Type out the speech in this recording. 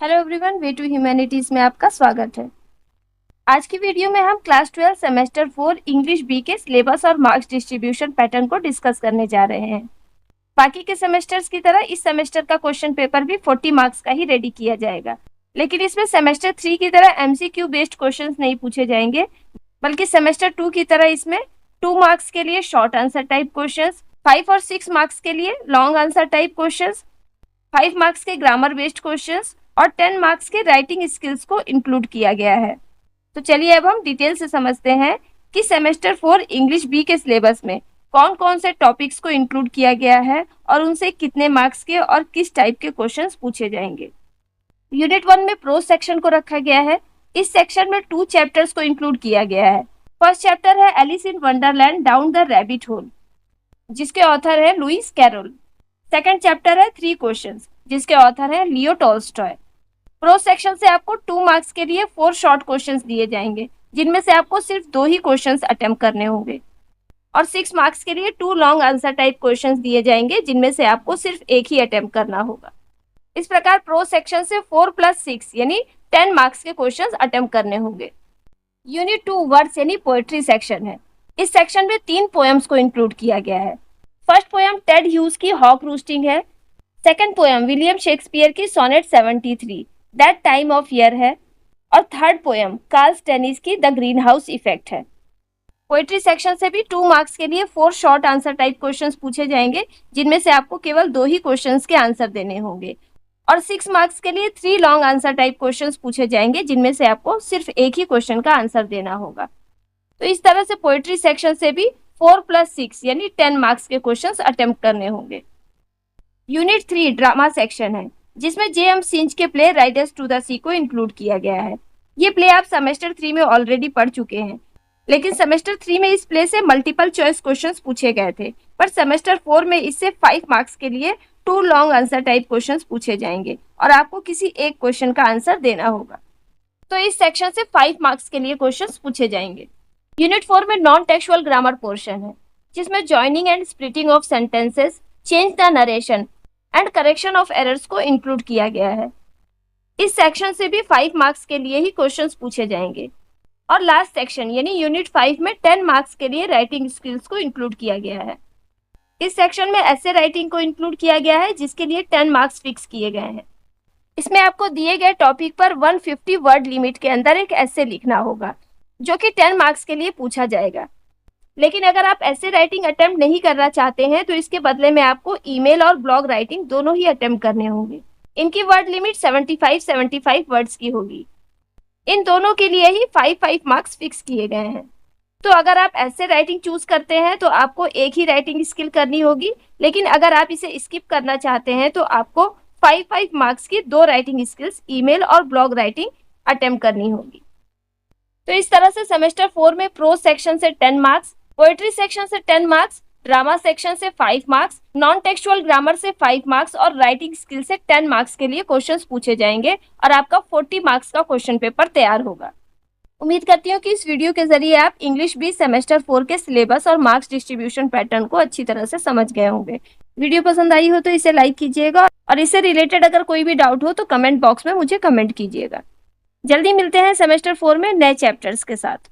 Hello everyone, way to humanities में आपका स्वागत है। आज की वीडियो में हम क्लास 12 सेमेस्टर 4 इंग्लिश बी के सिलेबस और मार्क्स डिस्ट्रीब्यूशन पैटर्न को डिस्कस करने जा रहे हैं। बाकी के सेमेस्टर्स की तरह इस सेमेस्टर का क्वेश्चन पेपर भी 40 मार्क्स का ही रेडी किया जाएगा, लेकिन इसमें सेमेस्टर 3 की तरह एमसीक्यू बेस्ड क्वेश्चंस नहीं पूछे जाएंगे, बल्कि सेमेस्टर 2 की तरह इसमें 2 मार्क्स के लिए शॉर्ट आंसर टाइप क्वेश्चंस, 5 और 6 मार्क्स के लिए long answer type questions, 5 marks के ग्रामर बेस्ड क्वेश्चंस और 10 मार्क्स के राइटिंग स्किल्स को इंक्लूड किया गया है। तो चलिए अब हम डिटेल से समझते हैं कि सेमेस्टर 4 इंग्लिश बी के सिलेबस में कौन कौन से टॉपिक्स को इंक्लूड किया गया है और उनसे कितने मार्क्स के और किस टाइप के क्वेश्चंस पूछे जाएंगे। यूनिट 1 में प्रोज सेक्शन को रखा गया है। इस सेक्शन में 2 चैप्टर्स को इंक्लूड किया गया है। फर्स्ट चैप्टर है Alice in Wonderland down the rabbit hole, जिसके ऑथर है लुइस कैरोल। सेकंड चैप्टर है 3 क्वेश्चंस, जिसके ऑथर है लियो टॉल्स्टॉय। प्रो सेक्शन से आपको 2 मार्क्स के लिए 4 शॉर्ट क्वेश्चंस दिए जाएंगे, जिनमें से आपको सिर्फ 2 ही क्वेश्चंस अटेम्प्ट करने होंगे, और 6 मार्क्स के लिए 2 लॉन्ग आंसर टाइप क्वेश्चंस दिए जाएंगे, जिनमें से आपको सिर्फ एक ही अटेम्प्ट करना होगा। इस प्रकार प्रो सेक्शन से 4 + 6 यानी 10 मार्क्स के क्वेश्चंस अटेम्प्ट करने होंगे। यूनिट 2 वर्ड्स यानी पोएट्री सेक्शन है। इस सेक्शन में 3 पोएम्स को इंक्लूड किया गया है। फर्स्ट पोएम टेड ह्यूज की हॉक रूस्टिंग है। सेकंड पोएम विलियम शेक्सपियर की sonnet 73 that time of year है, और थर्ड पोएम कार्ल स्टेनिस की द ग्रीन हाउस इफेक्ट है। पोएट्री सेक्शन से भी 2 मार्क्स के लिए 4 शॉर्ट आंसर टाइप क्वेश्चंस पूछे जाएंगे, जिनमें से आपको केवल 2 ही क्वेश्चंस के आंसर देने होंगे, और 6 मार्क्स के लिए 3 लॉन्ग आंसर टाइप क्वेश्चंस पूछे जाएंगे, जिनमें से आपको सिर्फ एक ही क्वेश्चन का आंसर देना होगा। तो इस तरह से पोएट्री सेक्शन से भी 4 + 6 यानी 10 मार्क्स के क्वेश्चंस अटेम्प्ट करने होंगे। यूनिट 3 ड्रामा सेक्शन है, जिसमें जेएम सिंच के प्ले राइडर्स टू द सी को इंक्लूड किया गया है। ये प्ले आप सेमेस्टर 3 में ऑलरेडी पढ़ चुके हैं, लेकिन सेमेस्टर 3 में इस प्ले से मल्टीपल चॉइस क्वेश्चंस पूछे गए थे, पर सेमेस्टर 4 में इससे 5 मार्क्स के लिए 2 लॉन्ग आंसर टाइप क्वेश्चंस पूछे जाएंगे, और आपको किसी एक क्वेश्चन का आंसर देना होगा। तो इस सेक्शन से 5 मार्क्स के लिए क्वेश्चंस पूछे जाएंगे। यूनिट 4 में नॉन टेक्सुअल ग्रामर पोर्शन है, जिसमें joining and splitting of sentences, change the narration and correction of errors को इंक्लूड किया गया है। इस सेक्शन से भी 5 मार्क्स के लिए ही क्वेश्चंस पूछे जाएंगे। और लास्ट सेक्शन यानी यूनिट 5 में 10 मार्क्स के लिए राइटिंग स्किल्स को इंक्लूड किया गया है। इस सेक्शन में ऐसे राइटिंग को इंक्लूड किया गया है जिसके लिए 10 मार्क्स फिक्स किए गए हैं। इसमें आपको दिए गए टॉपिक पर 150 वर्ड लिमिट के अंदर एक ऐसे लिखना होगा, जो कि 10 मार्क्स के लिए पूछा जाएगा। लेकिन अगर आप ऐसे राइटिंग अटेम्प्ट नहीं करना चाहते हैं, तो इसके बदले में आपको ईमेल और ब्लॉग राइटिंग दोनों ही अटेम्प्ट करने होंगे। इनकी वर्ड लिमिट 75 वर्ड्स की होगी। इन दोनों के लिए ही 5 मार्क्स फिक्स किए गए हैं। तो अगर आप ऐसे राइटिंग चूज करते हैं तो आपको एक ही राइटिंग स्किल करनी होगी, लेकिन अगर आप इसे स्किप करना चाहते हैं तो आपको 5 मार्क्स की 2 राइटिंग स्किल्स, ईमेल और ब्लॉग राइटिंग अटेम्प्ट करनी होगी। तो इस तरह से सेमेस्टर 4 में प्रोज सेक्शन से 10 मार्क्स, पोएट्री सेक्शन से 10 मार्क्स, ड्रामा सेक्शन से 5 मार्क्स, नॉन टेक्सुअल ग्रामर से 5 मार्क्स और राइटिंग स्किल से 10 मार्क्स के लिए क्वेश्चंस पूछे जाएंगे, और आपका 40 मार्क्स का क्वेश्चन पेपर तैयार होगा। उम्मीद करती हूँ कि इस वीडियो के जरिए आप इंग्लिश बी सेमेस्टर 4 के सिलेबस और मार्क्स डिस्ट्रीब्यूशन पैटर्न को अच्छी तरह से समझ गए होंगे। वीडियो पसंद आई हो तो इसे लाइक कीजिएगा, और इससे रिलेटेड अगर कोई भी डाउट हो तो कमेंट बॉक्स में मुझे कमेंट कीजिएगा। जल्दी मिलते हैं सेमेस्टर 4 में नए चैप्टर्स के साथ।